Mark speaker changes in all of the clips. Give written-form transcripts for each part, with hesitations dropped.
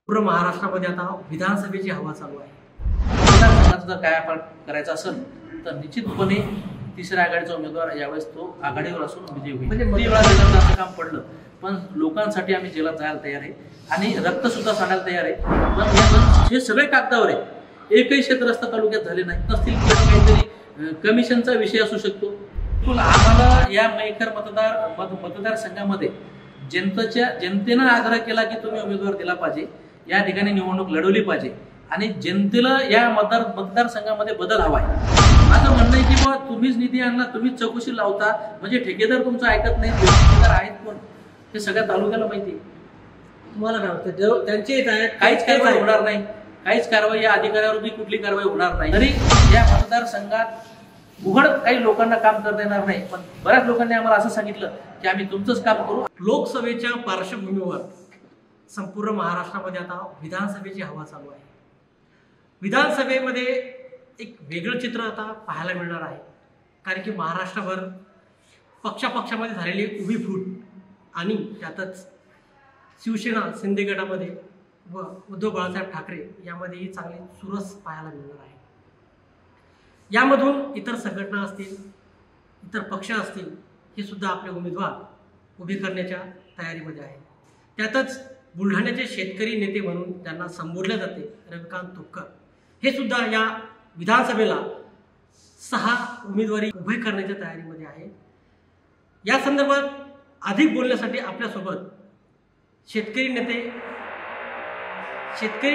Speaker 1: पूर्ण महाराष्ट्रामध्ये आता विधानसभेची हवा चालू आहे।
Speaker 2: मतदारसंघाचं जर काय आपण करायचं असेल तर निश्चितपणे तिसऱ्या आघाडीचा उमेदवार यावेळेस तो आघाडीवर असून विजयी होईल। म्हणजे वेळा जेलात काम पडलं पण लोकांसाठी आम्ही जेलात जायला तयार आहे आणि रक्त सुद्धा सांडायला तयार आहे। पण हे सगळे कागदावर आहे, एकही क्षेत्रस्थ तालुक्यात झाले नाही नसतील किंवा काहीतरी कमिशनचा विषय असू शकतो। आम्हाला या मेकर मतदारसंघामध्ये जनतेनं आग्रह केला की तुम्ही उमेदवार दिला पाहिजे, या ठिकाणी निवडणूक लढवली पाहिजे आणि जनतेला या मतदारसंघामध्ये बदल हवाय। माझं म्हणणं आहे की बाबा तुम्हीच निधी आणला, तुम्हीच चौकशी लावता, म्हणजे ठेकेदार तुमचं ऐकत नाही, ठेकेदार आहेत कोण हे सगळ्या तालुक्याला माहिती आहे।
Speaker 1: तुम्हाला काय वाटतं त्यांचे
Speaker 2: काहीच कारवाई होणार नाही, काहीच कारवाई या अधिकाऱ्यावर कुठली कारवाई होणार नाही। तरी या मतदारसंघात उघड काही लोकांना काम करता येणार नाही, पण बऱ्याच लोकांनी आम्हाला असं सांगितलं की आम्ही तुमचंच काम करू।
Speaker 1: लोकसभेच्या पार्श्वभूमीवर संपूर्ण महाराष्ट्रामध्ये आता विधानसभेची हवा चालू आहे। विधानसभेमध्ये एक वेगळं चित्र आता पाहायला मिळणार आहे, कारण की महाराष्ट्रभर पक्षापक्षामध्ये झालेली उभी फूट आणि त्यातच शिवसेना शिंदे गटामध्ये व उद्धव बाळासाहेब ठाकरे यामध्येही चांगली चुरस पाहायला मिळणार आहे। यामधून इतर संघटना असतील, इतर पक्ष असतील, हे सुद्धा आपले उमेदवार उभे करण्याच्या तयारीमध्ये आहेत। त्यातच बुलढाण्याचे शेतकरी नेते म्हणून ज्यांना संबोधले जाते रविकांत तुपकर हे सुद्धा या विधानसभेला 6 उमेदवारी उभे करण्याच्या तयारीमध्ये आहे। या संदर्भात अधिक बोलण्यासाठी आपल्यासोबत शेतकरी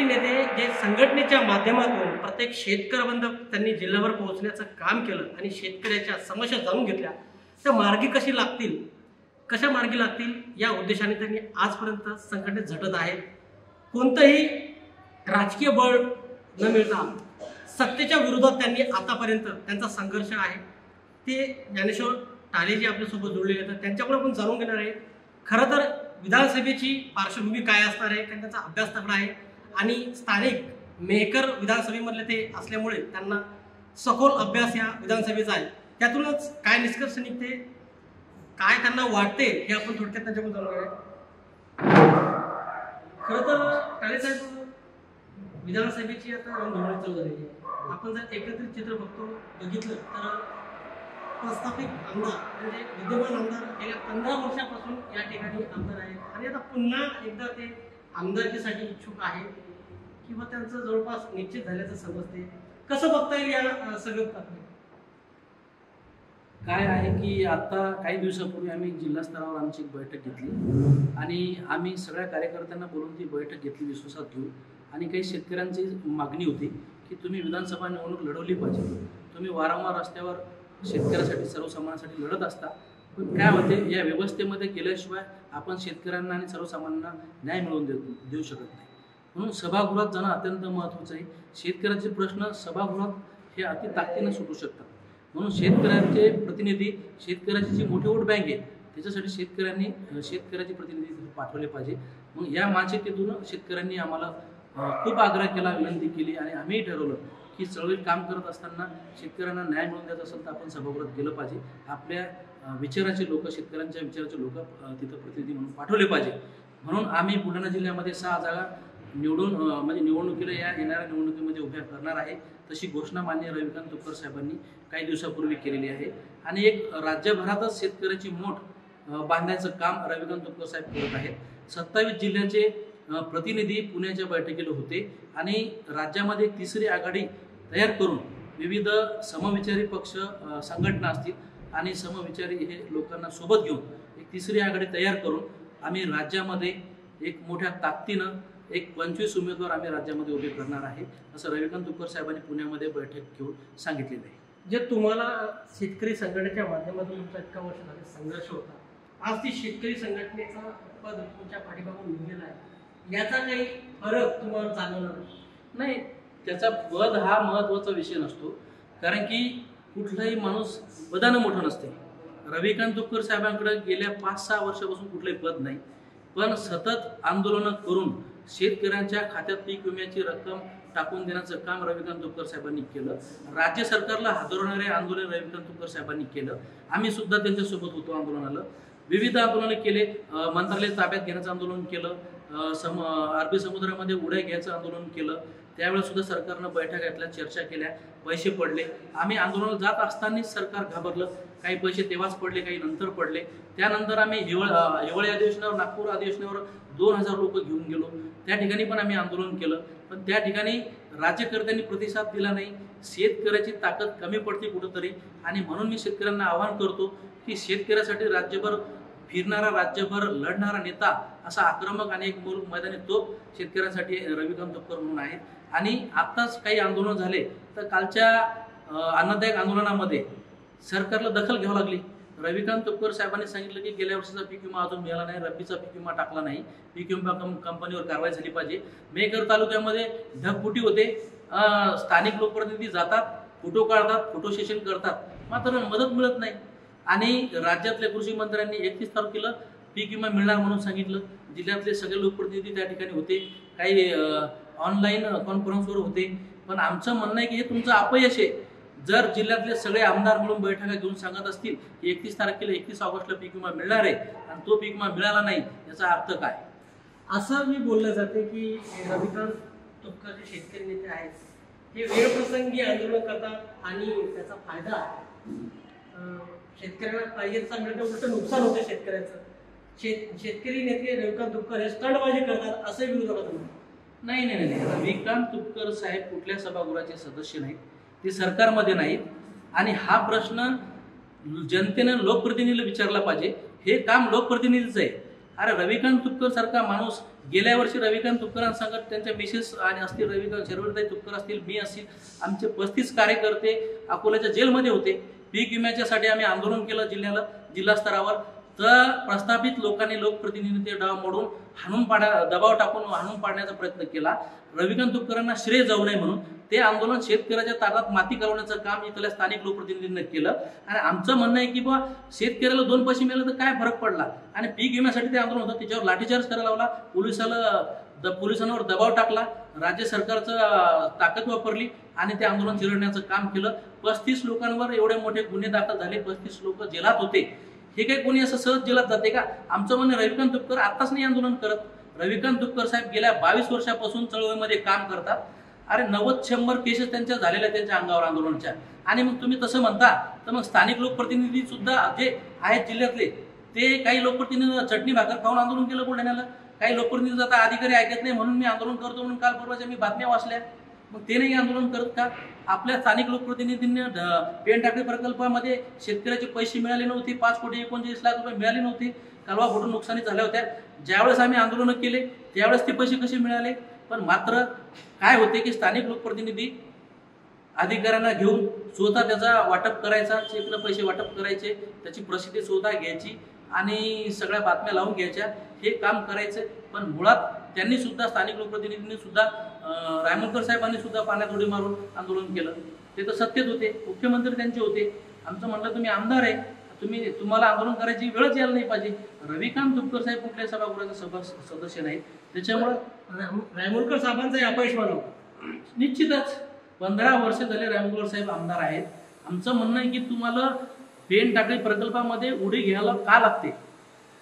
Speaker 1: नेते जे संघटनेच्या माध्यमातून प्रत्येक शेतकऱ्यापर्यंत त्यांनी जिल्ह्यावर पोहोचण्याचं काम केलं आणि शेतकऱ्याच्या समस्या जाणून घेतल्या, त्या मार्गी कशा मार्गी लागतील या उद्देशाने त्यांनी आजपर्यंत संघटनेत झटत आहेत। कोणतंही राजकीय बळ न मिळता सत्तेच्या विरोधात त्यांनी आतापर्यंत त्यांचा संघर्ष आहे ते ज्ञानेश्वर टाले जे आपल्यासोबत जोडलेले आहेत त्यांच्याकडे आपण जाणून घेणार आहे। खरं तर विधानसभेची पार्श्वभूमी काय असणार आहे, त्यांचा अभ्यास तगडा आहे आणि स्थानिक मेहकर विधानसभेमधले ते असल्यामुळे त्यांना सखोल अभ्यास या विधानसभेचा आहे। त्यातूनच काय निष्कर्ष निघते, काय त्यांना वाटते हे आपण थोडक्यात त्यांच्याकडून जाणून घेऊया। खरं तर टाले साहेब, विधानसभेची आता निवडणूक चालू झालेली आहे। आपण जर एकत्रित चित्र बघितलं तर प्रस्थापित आमदार म्हणजे विद्यमान आमदार गेल्या 15 वर्षापासून या ठिकाणी आमदार आहेत आणि आता पुन्हा एकदा ते आमदारकीसाठी इच्छुक आहे किंवा त्यांचं जवळपास निश्चित झाल्याचं समजते। कसं बघता येईल या सगळं?
Speaker 2: काय आहे की आता काही दिवसापूर्वी आम्ही जिल्हा स्तरावर आमची एक बैठक घेतली आणि आम्ही सगळ्या कार्यकर्त्यांना बोलून ती बैठक घेतली विश्वासात घेऊन, आणि काही शेतकऱ्यांची मागणी होती की तुम्ही विधानसभा निवडणूक लढवली पाहिजे, तुम्ही वारंवार रस्त्यावर शेतकऱ्यासाठी सर्वसामान्यांसाठी लढत असता, पण काय होते या व्यवस्थेमध्ये केल्याशिवाय आपण शेतकऱ्यांना आणि सर्वसामान्यांना न्याय मिळवून देऊ शकत नाही। म्हणून सभागृहात जाणं अत्यंत महत्त्वाचं आहे। शेतकऱ्याचे प्रश्न सभागृहात हे अति ताकदीने सुटू शकतात, म्हणून शेतकऱ्यांचे प्रतिनिधी, शेतकऱ्याची जी मोठी वोट बँक आहे त्याच्यासाठी शेतकऱ्याचे प्रतिनिधी पाठवले पाहिजे। मग या मानसिकतेतून शेतकऱ्यांनी आम्हाला खूप आग्रह केला, विनंती केली आणि आम्हीही ठरवलं की चळवळीत काम करत असताना शेतकऱ्यांना न्याय मिळवून द्यायचा असेल तर आपण सभागृहात गेलं पाहिजे, आपल्या विचाराचे लोक, शेतकऱ्यांच्या विचाराचे लोक तिथं प्रतिनिधी म्हणून पाठवले पाहिजे। म्हणून आम्ही बुलढाणा जिल्ह्यामध्ये 6 जागा निवडणुकीला येणाऱ्या निवडणुकीमध्ये उभ्या करणार आहे, तशी घोषणा माननीय रविकांत तुपकर साहेबांनी काही दिवसापूर्वी केलेली आहे आणि एक राज्यभरातच शेतकऱ्याची मोठ बांधण्याचं काम रविकांत तुपकर साहेब करत आहेत। 27 जिल्ह्याचे प्रतिनिधी पुण्याच्या बैठकीला होते आणि राज्यामध्ये एक तिसरी आघाडी तयार करून विविध समविचारी पक्ष, संघटना असतील आणि समविचारी हे लोकांना सोबत घेऊन एक तिसरी आघाडी तयार करून आम्ही राज्यामध्ये एक मोठ्या ताकदीनं एक 25 उमेदवार आम्ही राज्यामध्ये उभे करणार आहे, असं रविकांत तुपकर साहेबांनी पुण्यामध्ये बैठक घेऊन सांगितलेलं आहे।
Speaker 1: जे तुम्हाला शेतकरी संघटनेच्या माध्यमातून तुमचा इतका वर्ष झाले संघर्ष होता, आज ती शेतकरी संघटनेचा पद तुमच्या पाठीमागून निघालेला आहे, याचा काही फरक तुम्हाला जाणवणार
Speaker 2: नाही? त्याचा पद हा महत्त्वाचा विषय नसतो, कारण की कुठलाही माणूस पदानं मोठा नसते। रविकांत तुपकर साहेबांकडे गेल्या 5-6 वर्षापासून कुठलंही पद नाही, पण सतत आंदोलनं करून शेतकऱ्यांच्या खात्यात पीक विम्याची रक्कम टाकून देण्याचं काम रविकांत तुपकर साहेबांनी केलं। राज्य सरकारला हादरवणारे आंदोलन रविकांत तुपकर साहेबांनी केलं, आम्ही सुद्धा त्यांच्यासोबत होतो आंदोलनाला। विविध आंदोलनं केले, मंत्रालय ताब्यात घेण्याचं आंदोलन केलं, अरबी समुद्रामध्ये उड्या घ्यायचं आंदोलन केलं. त्यावेळेस सुद्धा सरकारनं बैठका घेतल्या, चर्चा केल्या, पैसे पडले. आम्ही आंदोलनाला जात असतानाच सरकार घाबरलं. काही पैसे तेव्हाच पडले, काही नंतर पडले. त्यानंतर आम्ही हिवाळी अधिवेशनावर, नागपूर अधिवेशनावर 2000 लोक घेऊन गेलो. त्या ठिकाणी पण आम्ही आंदोलन केलं, पण त्या ठिकाणी राज्यकर्त्यांनी प्रतिसाद दिला नाही. शेतकऱ्याची ताकद कमी पडते कुठंतरी, आणि म्हणून मी शेतकऱ्यांना आवाहन करतो की शेतकऱ्यासाठी राज्यभर फिरणारा, राज्यभर लढणारा नेता, असा आक्रमक आणि एक मूल मैदानी तोप शेतकऱ्यांसाठी रविकांत तुपकर म्हणून आहेत. आणि आत्ताच काही आंदोलन झाले, तर कालच्या अन्नदायक आंदोलनामध्ये सरकारला दखल घ्यावी लागली. रविकांत तुपकर साहेबांनी सांगितलं की गेल्या वर्षीचा पीक विमा अजून मिळाला नाही, रब्बीचा पीक विमा टाकला नाही, पीक विमा कंपनीवर कारवाई झाली पाहिजे. मेहकर तालुक्यामध्ये ढगफुटी होते, स्थानिक लोकप्रतिनिधी जातात, फोटो काढतात, फोटो सेशन करतात, मात्र मदत मिळत नाही. आणि राज्यातल्या कृषी मंत्र्यांनी 31 तारखेला पीक विमा मिळणार म्हणून सांगितलं. जिल्ह्यातले सगळे लोकप्रतिनिधी त्या ठिकाणी होते, काही ऑनलाईन कॉन्फरन्सवर होते. पण आमचं म्हणणं आहे की हे तुमचं अपयश आहे. जर जिल्ह्यातले सगळे आमदार मिळून बैठका घेऊन सांगत असतील की 31 तारखेला 31 ऑगस्टला पीक विमा मिळणार आहे आणि तो पीक विमा मिळाला नाही, याचा अर्थ काय?
Speaker 1: असं मी बोललं जाते की रविकांत तुपकर जे शेतकरी नेते आहेत, हे वेळप्रसंगी आंदोलन करतात आणि त्याचा फायदा शेतकऱ्यांना पाहिजे तसा मिळतं, उलट नुकसान होतं शेतकऱ्याचं. शेतकरी नेते रविकांत तुपकर हे स्टंटबाजी करतात असं विरोधकात म्हणतात.
Speaker 2: नाही नाही नाही, रविकांत तुपकर साहेब कुठल्या सभागृहाचे सदस्य नाहीत, ते सरकारमध्ये नाहीत. आणि हा प्रश्न जनतेनं लोकप्रतिनिधीला विचारला पाहिजे. हे काम लोकप्रतिनिधीच आहे. अरे रविकांत तुपकर सारखा माणूस, गेल्या वर्षी रविकांत तुपकरांसंगत त्यांच्या मिसेस आणि असतील, रविकांत शर्वरताई तुपकर असतील, मी असतील, आमचे 35 कार्यकर्ते अकोल्याच्या जेलमध्ये होते. पीक विम्याच्यासाठी आम्ही आंदोलन केलं जिल्हा स्तरावर. तर प्रस्थापित लोकांनी, लोकप्रतिनिधी डाव मोडून दबाव टाकून हाणून पाडण्याचा प्रयत्न केला. रविकांत तुपकरांना श्रेय जाऊ नये म्हणून ते आंदोलन शेतकऱ्याच्या ताटात माती घालवण्याचं काम इथल्या स्थानिक लोकप्रतिनिधींनी केलं. आणि आमचं म्हणणं आहे की बा शेतकऱ्याला 2 पैसे मिळाले तर काय फरक पडला. आणि पीक विम्यासाठी ते आंदोलन होतं, त्याच्यावर लाठीचार्ज करायला लावला, पोलिसांवर दबाव टाकला, राज्य सरकारचं ताकद वापरली आणि ते आंदोलन चिरडण्याचं काम केलं. 35 लोकांवर एवढे मोठे गुन्हे दाखल झाले, 35 लोक जेलात होते. हे काही कोणी असं सहज जेलात जाते का? आमचं म्हणणं रविकांत तुपकर आत्ताच नाही आंदोलन करत. रविकांत तुपकर साहेब गेल्या 22 वर्षापासून चळवळीमध्ये काम करतात. अरे 90-100 केसेस त्यांच्या झालेल्या त्यांच्या अंगावर आंदोलनाच्या. आणि मग तुम्ही तसं म्हणता तर मग स्थानिक लोकप्रतिनिधी सुद्धा जे आहेत जिल्ह्यातले, ते काही लोकप्रतिनिधी चटणी भाकर खाऊन आंदोलन केलं बुलढाण्याला. काही लोकप्रतिनिधी आता अधिकारी ऐकत नाही म्हणून मी आंदोलन करतो म्हणून काल परवाच्या मी बातम्या वाचल्या. मग ते नाही आंदोलन करत का? आपल्या स्थानिक लोकप्रतिनिधींनी पेन टाकळी प्रकल्पामध्ये शेतकऱ्याचे पैसे मिळाले नव्हते, 5,39,00,000 रुपये मिळाले नव्हते, कालवा फोडून नुकसानी झाल्या होत्या. ज्यावेळेस आम्ही आंदोलन केले त्यावेळेस ते पैसे कसे मिळाले? पण मात्र काय होते की स्थानिक लोकप्रतिनिधी अधिकाऱ्यांना घेऊन स्वतः त्याचा वाटप करायचा, चेकनं पैसे वाटप करायचे, त्याची प्रसिद्धी स्वतः घ्यायची आणि सगळ्या बातम्या लावून घ्यायच्या, हे काम करायचं. पण मुळात त्यांनी सुद्धा, स्थानिक लोकप्रतिनिधींनी सुद्धा, रायमुलकर साहेबांनी सुद्धा पाण्यात उडी मारून आंदोलन केलं. ते तर सत्तेत होते, मुख्यमंत्री त्यांचे होते. आमचं म्हणलं तुम्ही आमदार आहे, तुम्हाला आंदोलन करायची वेळच यायला नाही पाहिजे. रविकांत तुपकर साहेब कुठल्या सभागृहाचे सदस्य नाहीत, त्याच्यामुळं
Speaker 1: रायमुलकर साहेबांचा अपयश मानव.
Speaker 2: निश्चितच 15 वर्ष झाले रायमुलकर साहेब आमदार आहेत. आमचं म्हणणं आहे की तुम्हाला पेन टाकळी प्रकल्पामध्ये उडी घ्यायला का लागते?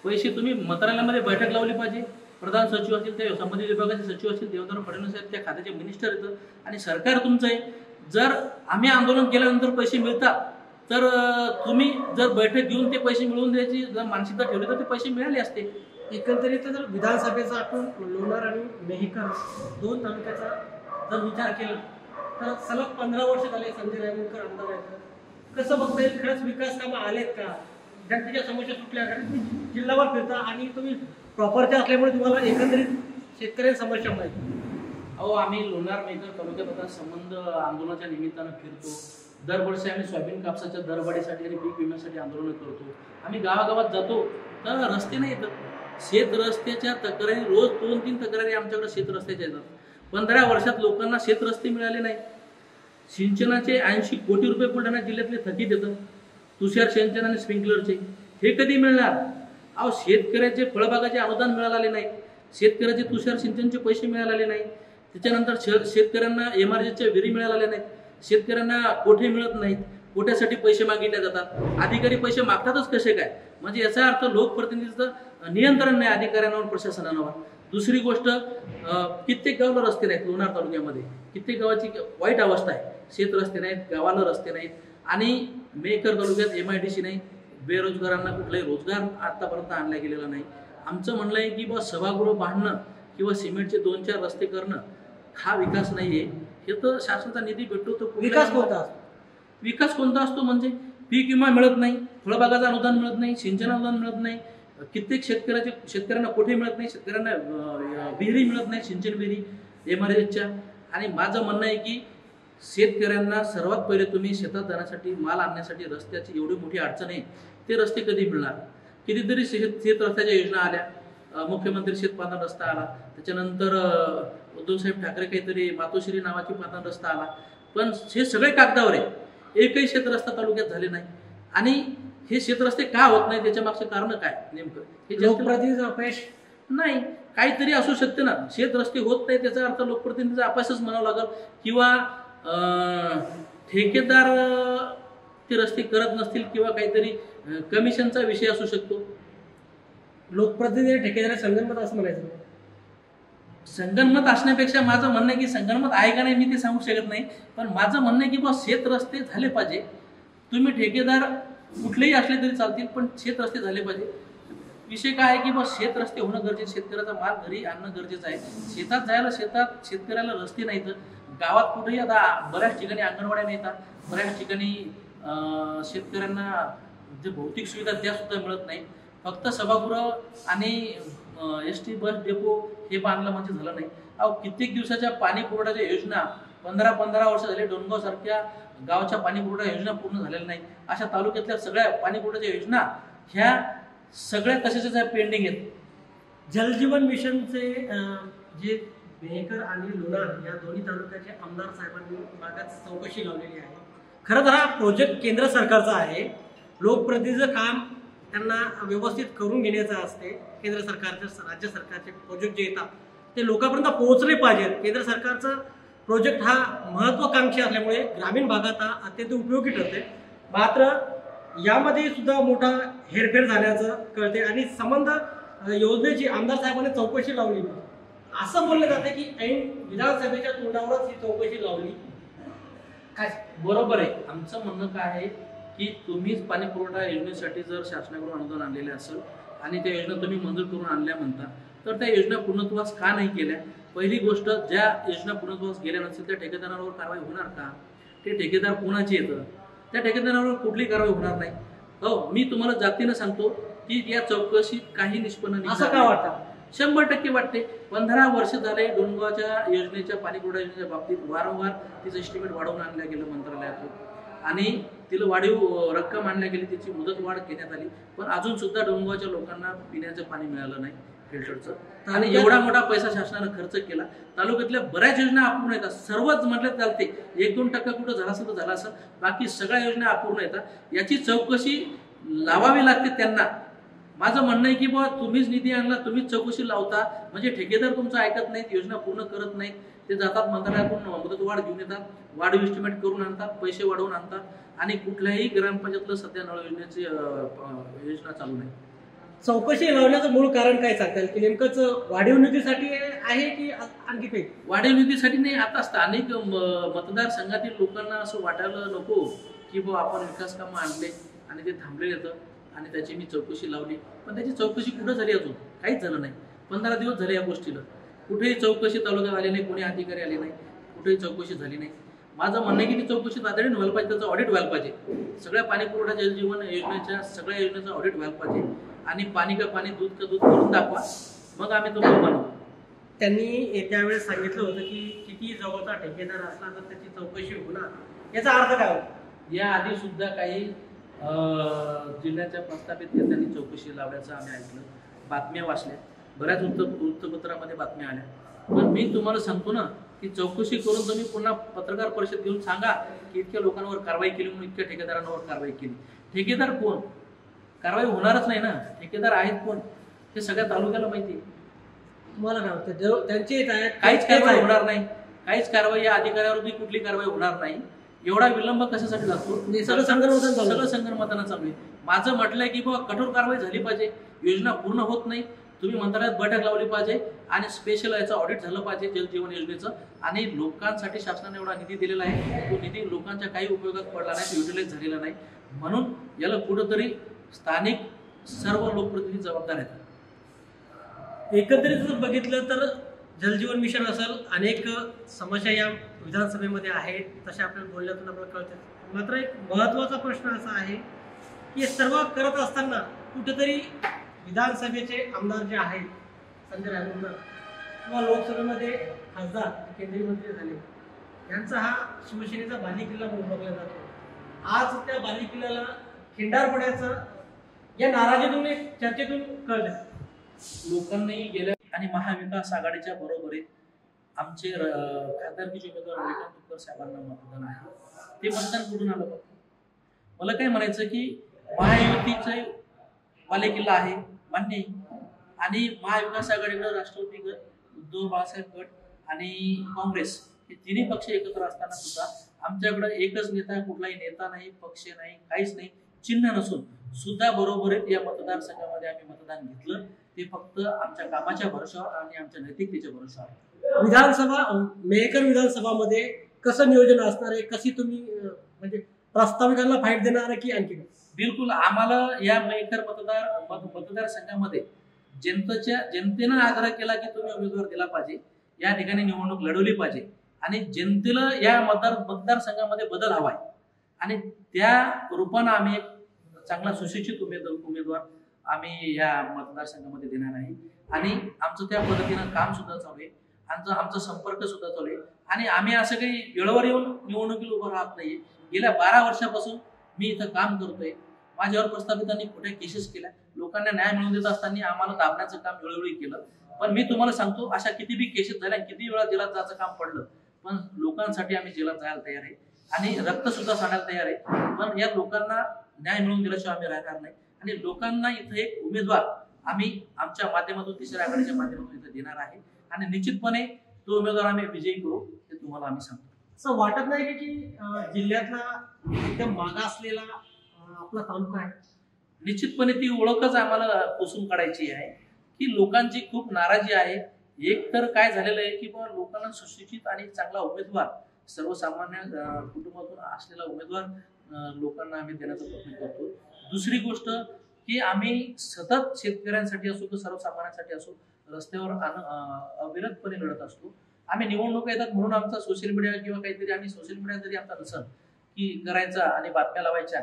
Speaker 2: पैसे तुम्ही मंत्रालयामध्ये बैठक लावली पाहिजे. प्रधान सचिव असतील, ते संबंधित विभागाचे सचिव असतील, देवेंद्र फडणवीस साहेब त्या खात्याचे मिनिस्टर येतं आणि सरकार तुमचं आहे. जर आम्ही आंदोलन केल्यानंतर पैसे मिळतात तर तुम्ही जर बैठक घेऊन ते पैसे मिळवून द्यायची जर मानसिकता ठेवली तर ते पैसे मिळाले असते.
Speaker 1: एकंदरीत जर विधानसभेचा आपण लोणार आणि मेहकर 2 तालुक्याचा जर विचार केला तर सलग 15 वर्ष झाले संजय रायमुलकर आमदार आहेत. कसं बघता येईल, खरंच विकास कामं आलेत का? जनतेच्या समस्या सुटल्या का? जिल्ह्यावर फिरता आणि तुम्ही प्रॉपरचे असल्यामुळे तुम्हाला एकंदरीत शेतकऱ्यांच्या समस्या माहिती.
Speaker 2: अहो, आम्ही लोणार मेहकर तालुक्यात आता संबंध आंदोलनाच्या निमित्तानं फिरतो. दरवर्षी आम्ही सोयाबीन कापसाच्या दरवाढीसाठी आणि पीक विम्यासाठी आंदोलन करतो. आम्ही गावागावात जातो तर रस्ते नाही येतात. शेत रस्त्याच्या तक्रारी रोज 2-3 तक्रारी आमच्याकडे शेत रस्त्याच्या येतात. 15 वर्षात लोकांना शेत रस्ते मिळाले नाही. सिंचनाचे 80 कोटी रुपये बुलढाणा जिल्ह्यातले थकीत येतात, तुषार सिंचन आणि स्प्रिंकलरचे. हे कधी मिळणार? अहो, शेतकऱ्याचे फळबागाचे अनुदान मिळाले नाही, शेतकऱ्याचे तुषार सिंचनचे पैसे मिळाले नाही, त्याच्यानंतर शेतकऱ्यांना MRGच्या विहिरी मिळाल्या नाहीत, शेतकऱ्यांना कोठे मिळत नाहीत. कोट्यासाठी पैसे मागितले जातात. अधिकारी पैसे मागतातच कसे काय? म्हणजे याचा अर्थ लोकप्रतिनिधीचं नियंत्रण नाही अधिकाऱ्यांवर, प्रशासनावर. दुसरी गोष्ट, कित्येक गावाला रस्ते नाहीत. लोणार तालुक्यामध्ये कित्येक गावाची वाईट अवस्था आहे. शेत रस्ते नाहीत, गावाला रस्ते नाहीत, आणि मेकर तालुक्यात MIDC नाही. बेरोजगारांना कुठलाही रोजगार आतापर्यंत आणला गेलेला नाही. आमचं म्हणणं आहे की बा सभागृह बांधणं किंवा सिमेंटचे 2-4 रस्ते करणं हा विकास नाहीये. हे तर शासनाचा निधी भेटतो तो
Speaker 1: विकास कोणता?
Speaker 2: विकास कोणता असतो म्हणजे पीक विमा मिळत नाही, फळबागाचं अनुदान मिळत नाही, सिंचन अनुदान मिळत नाही. कित्येक शेतकऱ्यांना कोठे मिळत नाही, शेतकऱ्यांना विहिरी मिळत नाही, सिंचन विहिरी MRHच्या. आणि माझं म्हणणं आहे की शेतकऱ्यांना सर्वात पहिले तुम्ही शेतात जाण्यासाठी, माल आणण्यासाठी रस्त्याची एवढी मोठी अडचण आहे, ते रस्ते कधी मिळणार? कितीतरी शेत रस्त्याच्या योजना आल्या, मुख्यमंत्री शेतपालन रस्ता आला, त्याच्यानंतर उद्धवसाहेब ठाकरे काहीतरी मातोश्री नावाची पातळ रस्ता आला, पण हे सगळे कागदावर आहे. एकही शेतरस्ता तालुक्यात झाले नाही. आणि हे शेतरस्ते का होत नाही त्याच्या मागचं कारण काय नेमकं? हे
Speaker 1: लोकप्रतिनिधी अपयश
Speaker 2: नाही, काहीतरी असू शकते ना. शेत रस्ते होत नाही त्याचा अर्थ लोकप्रतिनिधीचा अपयशच म्हणावं लागेल, किंवा ठेकेदार ते रस्ते करत नसतील, किंवा काहीतरी कमिशनचा विषय असू शकतो.
Speaker 1: लोकप्रतिनिधी ठेकेदार संगनमत असं म्हणायचं.
Speaker 2: संगनमत असण्यापेक्षा माझं म्हणणं आहे की संगनमत आहे का नाही मी ते सांगू शकत नाही, पण माझं म्हणणं आहे की बा शेत रस्ते झाले पाहिजे. तुम्ही ठेकेदार कुठलेही असले तरी चालतील, पण शेत रस्ते झाले पाहिजे. विषय काय आहे की बा शेत रस्ते होणं गरजेचं, शेतकऱ्याचा माल घरी आणणं गरजेचं आहे. शेतात जायला शेतकऱ्याला रस्ते नाहीत. गावात कुठेही आता बऱ्याच ठिकाणी अंगणवाड्या नाहीतात, बऱ्याच ठिकाणी शेतकऱ्यांना जे भौतिक सुविधा त्या सुद्धा मिळत नाही. फक्त सभागृह आणि ST बस डेपो हे बांधलं म्हणजे झालं नाही. अहो कित्येक दिवसाच्या पाणी पुरवठ्याच्या योजना 15 वर्ष झाले डोणगाव सारख्या गावच्या पाणी पुरवठा योजना पूर्ण झालेल्या नाही. अशा तालुक्यातल्या सगळ्या पाणी पुरवठ्याच्या योजना ह्या सगळ्या कशाच्या पेंडिंग आहेत.
Speaker 1: जलजीवन मिशनचे जे मेहकर आणि लोणार या दोन्ही तालुक्याचे आमदार साहेबांनी भागात चौकशी लावलेली आहे. खरं तर हा प्रोजेक्ट केंद्र सरकारचा आहे. लोकप्रतिनिधीचं काम त्यांना व्यवस्थित करून घेण्याचं असते. केंद्र सरकारचे, राज्य सरकारचे प्रोजेक्ट जे येतात ते लोकांपर्यंत पोहोचले पाहिजेत. केंद्र सरकारचा प्रोजेक्ट हा महत्त्वाकांक्षी असल्यामुळे ग्रामीण भागात हा अत्यंत उपयोगी ठरते. मात्र यामध्ये सुद्धा मोठा हेरफेर झाल्याचं कळते आणि संबंध योजनेची आमदार साहेबांनी चौकशी लावली. असं बोललं जातं की ऐन विधानसभेच्या तोंडावरच ही चौकशी लावली.
Speaker 2: काय बरोबर आहे. आमचं म्हणणं काय आहे की तुम्हीच पाणी पुरवठा योजनेसाठी जर शासनाकडून अनुदान आणलेले असेल आणि त्या योजना तुम्ही मंजूर करून आणल्या म्हणता, तर त्या योजना पूर्णत्वास का नाही केल्या? पहिली गोष्ट, ज्या योजना पूर्णत्वास गेल्या नसतील त्या ठेकेदारावर कारवाई होणार का? ते ठेकेदार कोणाचे येतं? त्या ठेकेदारावर कुठलीही कारवाई होणार नाही. हो, मी तुम्हाला जातीनं सांगतो की या चौकशीत काही निष्पन्न
Speaker 1: असं का वाटतं?
Speaker 2: 100% वाटते. 15 वर्ष झाले डोणगावच्या योजनेच्या पाणी पुरवठा योजनेच्या बाबतीत वारंवार तिचं एस्टिमेट वाढवून आणलं गेलं मंत्रालयातून, आणि तिला वाढीव रक्कम आणल्या गेली, त्याची मुदत वाढ घेण्यात आली, पण अजून सुद्धा डोंगरगावच्या लोकांना पिण्याचं पाणी मिळालं नाही फिल्टरचं. आणि एवढा मोठा पैसा शासनानं खर्च केला. तालुक्यातल्या बऱ्याच योजना अपूर्ण येतात. सर्वच म्हटलं चालते, 1-2% कुठं झाला असेल तर झाला असेल, बाकी सगळ्या योजना अपूर्ण येतात. याची चौकशी लावावी लागते त्यांना. माझं म्हणणं आहे की बाबा तुम्हीच निधी आणला, तुम्हीच चौकशी लावता, म्हणजे ठेकेदार तुमचं ऐकत नाहीत, योजना पूर्ण करत नाहीत. ते जातात मंत्रालयातून मुदत वाढ घेऊन येतात, वाढीव एस्टिमेट करून आणतात, पैसे वाढवून आणतात, आणि कुठल्याही ग्रामपंचायतलं सध्या नळ योजनेची योजना चालू नाही.
Speaker 1: चौकशी लावण्याचं मूळ कारण काय सांगता येईल की नेमकंच वाढीव निधीसाठी आहे की आणखी काही?
Speaker 2: वाढीव निधीसाठी नाही. आता स्थानिक मतदारसंघातील लोकांना असं वाटायला नको की बाबा आपण विकास कामं आणले आणि ते थांबले येतं, आणि त्याची मी चौकशी लावली, पण त्याची चौकशी कुठं झाली? अजून काहीच झालं नाही. 15 दिवस झाले या गोष्टीला. कुठेही चौकशी तालुक्यात आली नाही, कोणी अधिकारी आले नाही, कुठेही चौकशी झाली नाही. माझं म्हणणं आहे की ती चौकशी तातडीने व्हायला पाहिजे, त्याचं ऑडिट व्हायला पाहिजे. सगळ्या पाणी पुरवठा जलजीवन योजनेच्या सगळ्या योजनेचं ऑडिट व्हायला पाहिजे, आणि पाणी का पाणी, दूध का दूध करून दाखवा, मग आम्ही तो बनवू.
Speaker 1: त्यांनी त्यावेळेस सांगितलं होतं की किती जवळचा ठेकेदार असला तर त्याची चौकशी होणार. याचा अर्थ काय होता?
Speaker 2: या आधी सुद्धा काही जिल्ह्याच्या प्रस्थापित नेत्यांनी चौकशी लावल्याचं आम्ही ऐकलं, बातम्या वाचल्या, बऱ्याच वृत्तपत्रामध्ये बातम्या आल्या. पण मी तुम्हाला सांगतो ना की चौकशी करून तुम्ही पुन्हा पत्रकार परिषद घेऊन सांगा की इतक्या लोकांवर कारवाई केली म्हणून, इतक्या ठेकेदारांवर कारवाई केली. ठेकेदार कोण? कारवाई होणारच नाही ना. ठेकेदार आहेत कोण हे सगळ्या तालुक्याला माहिती आहे.
Speaker 1: तुम्हाला काय वाटतं? त्यांचे
Speaker 2: काहीच कारवाई होणार नाही. काहीच कारवाई या अधिकाऱ्यावरती कुठली कारवाई होणार नाही. एवढा विलंब कशासाठी लागतो?
Speaker 1: सगळं संगणमतानं चालू आहे.
Speaker 2: सगळं संगणमतानं चालू आहे. माझं म्हटलंय की बाबा कठोर कारवाई झाली पाहिजे, योजना पूर्ण होत नाही, तुम्ही मंत्रालयात बैठक लावली पाहिजे आणि स्पेशल याचं ऑडिट झालं पाहिजे जलजीवन योजनेचं. आणि लोकांसाठी शासनाने एवढा निधी दिलेला आहे, तो निधी लोकांच्या काही उपयोगात पडला नाही, युटिलाइज झालेला नाही. म्हणून याला कुठंतरी स्थानिक सर्व लोकप्रतिनिधी जबाबदार आहेत.
Speaker 1: एकंदरीत जर बघितलं तर जलजीवन मिशन असेल, अनेक समस्या या विधानसभेमध्ये आहेत, तशा आपल्याला बोलण्यातून आपल्याला कळतं. मात्र एक महत्त्वाचा प्रश्न असा आहे की हे सर्व करत असताना कुठेतरी विधानसभेचे आमदार जे आहेत, संजय रायमुंडकर किंवा लोकसभेमध्ये खासदार केंद्रीय मंत्री झाले, यांचा हा शिवसेनेचा बालेकिल्ला म्हणून ओळखला जातो. आज त्या बालेकिल्ल्याला खिंडार पडायचं या नाराजीतून, एक चर्चेतून कळलं.
Speaker 2: लोकांनी गेल्या आणि महाविकास आघाडीच्या बरोबरीत आमचे खासदारकीचे उमेदवार रविकांत तुपकर साहेबांना मतदान आहे. ते मतदान कुठून आलं? मला काय म्हणायचं की महायुतीचा बालेकिल्ला आहे, मान्य आहे. आणि महाविकास आघाडीकडे राष्ट्रवादी गट, उद्धव बाळासाहेब गट आणि काँग्रेस हे तिन्ही पक्ष एकत्र असताना सुद्धा आमच्याकडे एकच नेता, कुठलाही नेता नाही, पक्ष नाही, काहीच नाही, चिन्ह नसून सुद्धा बरोबरीत या मतदारसंघामध्ये आम्ही मतदान घेतलं. ते फक्त आमच्या कामाच्या भरोशावर आणि आमच्या नैतिकतेच्या भरोशावर.
Speaker 1: विधानसभा, मेहकर विधानसभामध्ये कसं नियोजन असणार आहे? कशी तुम्ही म्हणजे प्रास्ताविकांना फाईट देणार आहे की आणखी?
Speaker 2: बिलकुल, आम्हाला या मेहकर मतदारसंघामध्ये जनतेनं आग्रह केला की तुम्ही उमेदवार दिला पाहिजे, या ठिकाणी निवडणूक लढवली पाहिजे आणि जनतेला या मतदारसंघामध्ये बदल हवाय. आणि त्या रूपानं आम्ही एक चांगला सुशिक्षित उमेदवार आम्ही या मतदारसंघामध्ये देणार आहे. आणि आमचं त्या पद्धतीनं काम सुद्धा चालू आहे, आमचा संपर्क सुद्धा चालू आहे. आणि आम्ही असं काही वेळेवर येऊन निवडणुकीला उभं राहत नाहीये. गेल्या 12 वर्षापासून मी इथं काम करतोय. माझ्यावर प्रस्थापितांनी खोट्या केसेस केल्या, लोकांना न्याय मिळवून देत असताना आम्हाला दाबण्याचं काम वेळोवेळी केलं. पण मी तुम्हाला सांगतो, अशा किती बी केसेस झाल्या, किती वेळा जेलात जायचं काम पडलं, पण लोकांसाठी आम्ही जेलात जायला तयार आहे आणि रक्त सुद्धा सांडायला तयार आहे. पण या लोकांना न्याय मिळवून दिल्याशिवाय आम्ही राहणार नाही. आणि लोकांना इथं एक उमेदवार आम्ही आमच्या माध्यमातून, तिसऱ्या आघाडीच्या माध्यमातून इथं देणार आहे आणि निश्चितपणे तो उमेदवार आम्ही विजयी करू, हे तुम्हाला आम्ही सांगतो.
Speaker 1: असं वाटत नाही की जिल्ह्यातला एकदम मागासलेला आपला तालुका आहे?
Speaker 2: निश्चितपणे ती ओळखच आम्हाला पुसून काढायची आहे की लोकांची खूप नाराजी आहे. एक तर काय झालेलं आहे की बाबा लोकांना सुशिक्षित आणि चांगला उमेदवार, सर्वसामान्य कुटुंबातून असलेला उमेदवार लोकांना आम्ही देण्याचा प्रयत्न करतो. दुसरी गोष्ट की आम्ही सतत शेतकऱ्यांसाठी असो किंवा सर्वसामान्यांसाठी असो रस्त्यावर अविरतपणे लढत असतो. आम्ही निवडणुका येतात म्हणून आमचा सोशल मीडिया किंवा काहीतरी आम्ही सोशल मीडिया जरी आमचा नसन की करायचा आणि बातम्या लावायच्या,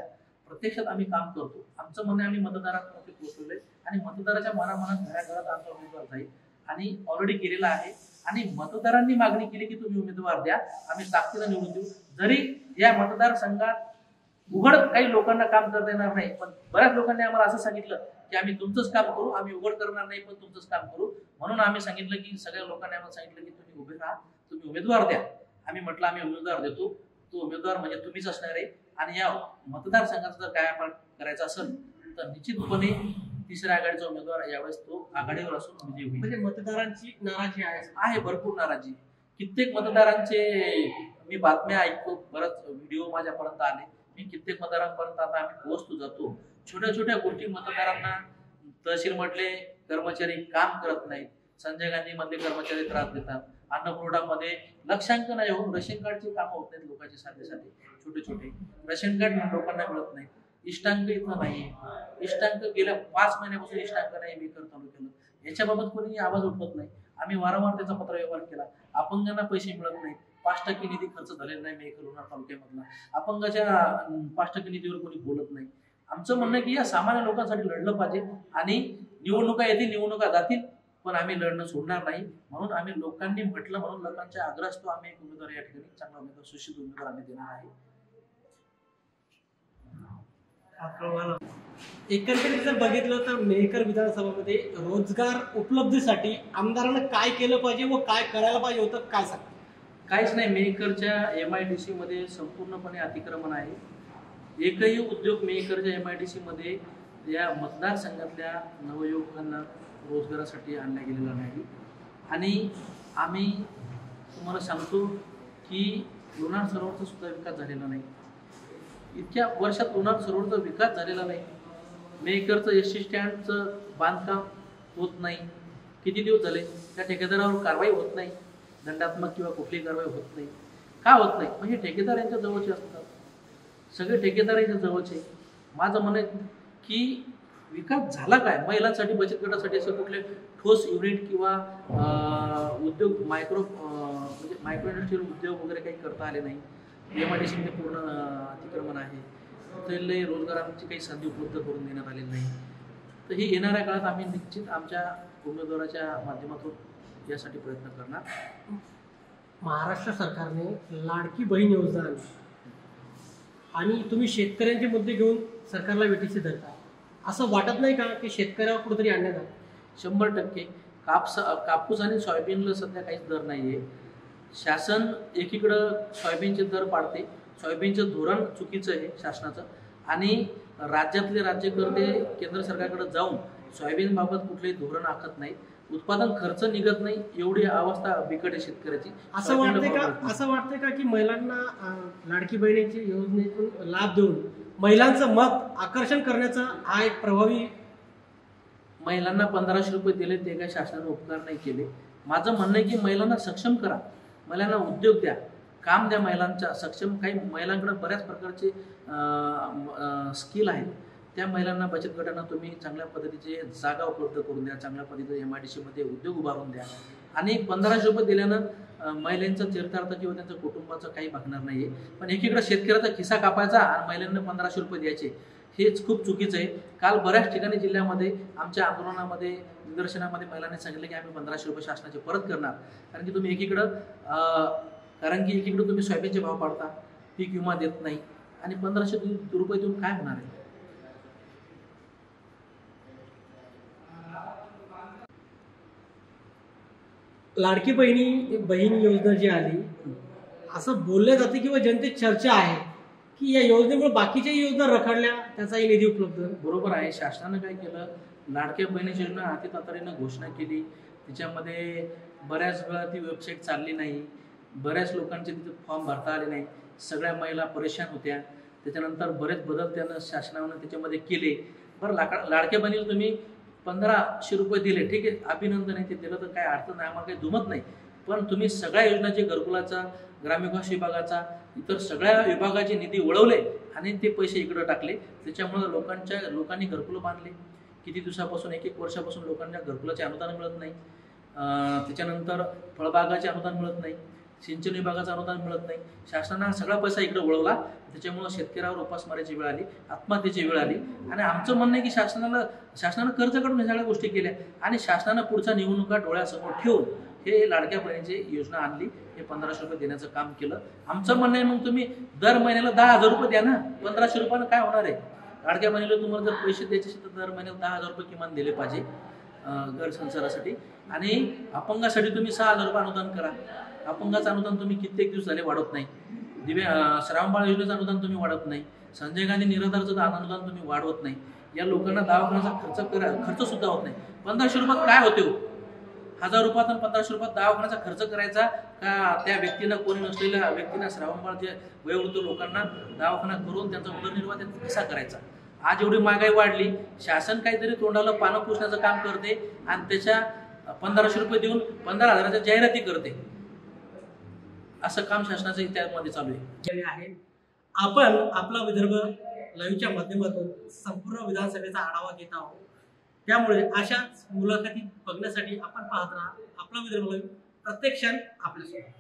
Speaker 2: प्रत्यक्षात आम्ही काम करतो. आमचं म्हणणं आम्ही मतदारांमध्ये पोहोचवलंय आणि मतदाराच्या मनामनात घराघरात आमचा उमेदवार जाईल आणि ऑलरेडी केलेला आहे. आणि मतदारांनी मागणी केली की तुम्ही उमेदवार द्या, आम्ही ताकदीनं निवडून देऊ. जरी या मतदारसंघात उघड काही लोकांना काम करता येणार नाही, पण बऱ्याच लोकांनी आम्हाला असं सांगितलं की आम्ही तुमचंच काम करू, आम्ही उघड करणार नाही पण तुमचंच काम करू. म्हणून आम्ही सांगितलं की सगळ्या लोकांनी आम्हाला सांगितलं की तुम्ही उभे राहा, तुम्ही उमेदवार द्या. आम्ही म्हटलं आम्ही उमेदवार देतो, तो उमेदवार म्हणजे तुम्हीच असणार आहे. आणि या मतदारसंघाचा जर काय आपण करायचं असेल तर निश्चितपणे तिसऱ्या आघाडीचा उमेदवार यावेळेस तो आघाडीवर असून विजयी होईल.
Speaker 1: म्हणजे मतदारांची नाराजी
Speaker 2: आहे, भरपूर नाराजी. कित्येक मतदारांचे मी बातम्या ऐकतो, बरंच व्हिडिओ माझ्यापर्यंत आले. मी कित्येक मतदारांपर्यंत आता आम्ही पोहोचतो जातो. छोट्या छोट्या गोष्टी मतदारांना, तहसील मधले कर्मचारी काम करत नाहीत, संजय गांधी मधले कर्मचारी त्रास देतात, अन्नपुरवठामध्ये लक्षांक नाही हो, रेशन कार्डचे काम होत नाहीत लोकांचे साधे छोटे छोटे रेशन कार्ड लोकांना मिळत नाही. इष्टांक इथं नाही, इष्टांक गेल्या 5 महिन्यापासून इष्टांक नाही मेकर तालुक्याला. याच्याबाबत कोणी आवाज उठवत नाही. आम्ही वारंवार त्याचा पत्रव्यवहार केला. अपंगांना पैसे मिळत नाहीत, 5% निधी खर्च झालेला नाही मेकर लोणार तालुक्यामधला. अपंगाच्या 5% निधीवर कोणी बोलत नाही. आमचं म्हणणं की या सामान्य लोकांसाठी लढलं पाहिजे आणि निवडणुका येतील, निवडणुका जातील, पण आम्ही लढणं सोडणार नाही. म्हणून आम्ही लोकांनी म्हटलं म्हणून लोकांच्या आग्रहास्तव आम्ही एक उमेदवार या ठिकाणी, चांगला उमेदवार, सुशिक्षित उमेदवार आम्ही देणार आहे.
Speaker 1: एकंदरीत जर बघितलं तर मेहकर विधानसभामध्ये रोजगार उपलब्धीसाठी आमदारांना काय केलं पाहिजे व काय करायला पाहिजे होतं, काय सांगता?
Speaker 2: काहीच नाही. मेहकरच्या MIDC मध्ये संपूर्णपणे अतिक्रमण आहे. एकही उद्योग मेहकरच्या MIDC मध्ये या मतदारसंघातल्या नवयुवकांना रोजगारासाठी आणला गेलेला नाही. आणि आम्ही तुम्हाला सांगतो की लोणार सरोवरचा सुद्धा विकास झालेला नाही. इतक्या वर्षात लोणार सरोवरचा विकास झालेला नाही. मेहकरचं एसटी स्टँडचं बांधकाम होत नाही. किती दिवस झाले त्या ठेकेदारावर कारवाई होत नाही, दंडात्मक किंवा कुठलीही कारवाई होत नाही. का होत नाही? म्हणजे ठेकेदार यांच्या जवळचे असतात, सगळे ठेकेदार यांच्या जवळचे. माझं म्हणणं आहे की विकास झाला काय? महिलांसाठी बचत गटासाठी असं कुठले ठोस युनिट किंवा उद्योग म्हणजे मायक्रो इंडस्ट्रियल उद्योग वगैरे काही करता आले नाही. MIDC मध्ये पूर्ण अतिक्रमण आहे, तिथले रोजगारांची काही संधी उपलब्ध करून देण्यात आलेली नाही. तर ही येणाऱ्या काळात आम्ही निश्चित आमच्या उमेदवाराच्या माध्यमातून यासाठी प्रयत्न करणार.
Speaker 1: महाराष्ट्र सरकारने लाडकी बहीण योजना आणली आणि तुम्ही शेतकऱ्यांचे मुद्दे घेऊन सरकारला वेठीशी धरता, असं वाटत नाही का की शेतकऱ्यावर कुठेतरी आणण्यात आलं?
Speaker 2: 100% कापूस आणि सोयाबीनला सध्या काहीच दर नाही आहे. शासन एकीकडं सोयाबीनचे दर पाडते, सोयाबीनचं धोरण चुकीचं आहे शासनाचं, आणि राज्यातले राज्यकर्ते केंद्र सरकारकडे जाऊन सोयाबीनबाबत कुठलेही धोरण आखत नाही. उत्पादन खर्च निघत नाही, एवढी अवस्था बिकट आहे शेतकऱ्याची.
Speaker 1: असं वाटतंय का की महिलांना लाडकी बहिणीची योजनेतून लाभ देऊन महिलांचं मत आकर्षण करण्याचा हा एक प्रभावी?
Speaker 2: महिलांना 1500 रुपये दिले ते काही शासनाने उपकार नाही केले. माझं म्हणणं आहे की महिलांना सक्षम करा, महिलांना उद्योग द्या, काम द्या, महिलांच्या सक्षम. काही महिलांकडे बऱ्याच प्रकारचे स्किल आहेत, त्या महिलांना बचत गटांना तुम्ही चांगल्या पद्धतीचे जागा उपलब्ध करून द्या, चांगल्या पद्धतीने MIDC मध्ये उद्योग उभारून द्या. आणि 1500 रुपये दिल्यानं महिलांचा चरितार्थ किंवा त्यांच्या कुटुंबाचं काही भागणार नाहीये. पण एकीकडे शेतकऱ्याचा खिसा कापायचा आणि महिलांना 1500 रुपये द्यायचे, हेच खूप चुकीचं आहे. काल बऱ्याच ठिकाणी जिल्ह्यामध्ये आमच्या आंदोलनामध्ये निदर्शनामध्ये महिलांनी सांगितलं की आम्ही 1500 रुपये शासनाचे परत करणार. कारण की तुम्ही एकीकडं तुम्ही सोयाबीनचे भाव पाडता, पीक विमा देत नाही, आणि 1500 रुपये देऊन काय होणार आहे?
Speaker 1: लाडकी बहीण योजना जी आली, असं बोललं जाते किंवा जनतेत चर्चा आहे की या योजनेमुळे बाकीच्या योजना रखडल्या, त्याचाही निधी उपलब्ध.
Speaker 2: बरोबर आहे. शासनानं काय केलं, लाडक्या बहिणीची योजना हाती तातडीनं घोषणा केली. त्याच्यामध्ये बऱ्याच वेळा ती वेबसाईट चालली नाही, बऱ्याच लोकांचे तिथे फॉर्म भरता आले नाही, सगळ्या महिला परेशान होत्या. त्याच्यानंतर बरेच बदल त्यानं शासनानं त्याच्यामध्ये केले. बरं, लाडक्या बहिणीला तुम्ही 1500 रुपये दिले, ठीक आहे, अभिनंदन आहे, ते दिलं तर काय अडचण नाही, आम्हाला काही दुमत नाही. पण तुम्ही सगळ्या योजनाचे, घरकुलाचा, ग्रामविकास विभागाचा, इतर सगळ्या विभागाचे निधी वळवले आणि ते पैसे इकडं टाकले. त्याच्यामुळे लोकांनी घरकुलं बांधले. किती दिवसापासून, 1-1 वर्षापासून लोकांना घरकुलाचे अनुदान मिळत नाही. त्याच्यानंतर फळबागाचे अनुदान मिळत नाही, सिंचन विभागाचं अनुदान मिळत नाही. शासनानं सगळा पैसा इकडे वळवला. त्याच्यामुळे शेतकऱ्यावर उपासमारीची वेळ आली, आत्महत्येची वेळ आली. आणि आमचं म्हणणं आहे की शासनानं कर्ज काढून या सगळ्या गोष्टी केल्या आणि शासनानं पुढच्या निवडणुका डोळ्यासमोर ठेवून हे लाडक्या बहिणीची योजना आणली, हे 1500 रुपये देण्याचं काम केलं. आमचं म्हणणं आहे, मग तुम्ही दर महिन्याला 10,000 रुपये द्या ना. 1500 रुपयानं काय होणार आहे? लाडक्या बहिणीला तुम्हाला जर पैसे द्यायचे असेल तर दर महिन्याला 10,000 रुपये किमान दिले पाहिजे घर संसारासाठी. आणि अपंगासाठी तुम्ही 6,000 रुपये अनुदान करा. अपंगाचं अनुदान तुम्ही कित्येक दिवस झाले वाढवत नाही. श्रावणबाळ योजनेचं अनुदान तुम्ही वाढवत नाही. संजय गांधी निराधारचं अनुदान तुम्ही वाढवत नाही. या लोकांना दवाखान्याचा खर्च सुद्धा होत नाही. 1500 रुपयात काय होते हो? 1000 रुपयात आणि 1500 रुपयात दवाखान्याचा खर्च करायचा का? त्या व्यक्तीनं, कोणी नसलेल्या व्यक्तींना, श्रावणबाळ जे वयोवृद्ध लोकांना दवाखाना करून त्यांचा उदरनिर्वाह कसा करायचा? आज एवढी महागाई वाढली, शासन काहीतरी तोंडाला पानं पुसण्याचं काम करते आणि त्याच्या 1500 रुपये देऊन 15,000च्या जाहिराती करते. असं काम शासनाचं त्यामध्ये चालू आहे.
Speaker 1: आपण आपला विदर्भ लाईव्हच्या माध्यमातून संपूर्ण विधानसभेचा आढावा घेत आहोत. त्यामुळे अशाच मुलाखती बघण्यासाठी आपण पाहत राहा आपला विदर्भ लाईव्ह, प्रत्येक क्षण आपल्यासोबत.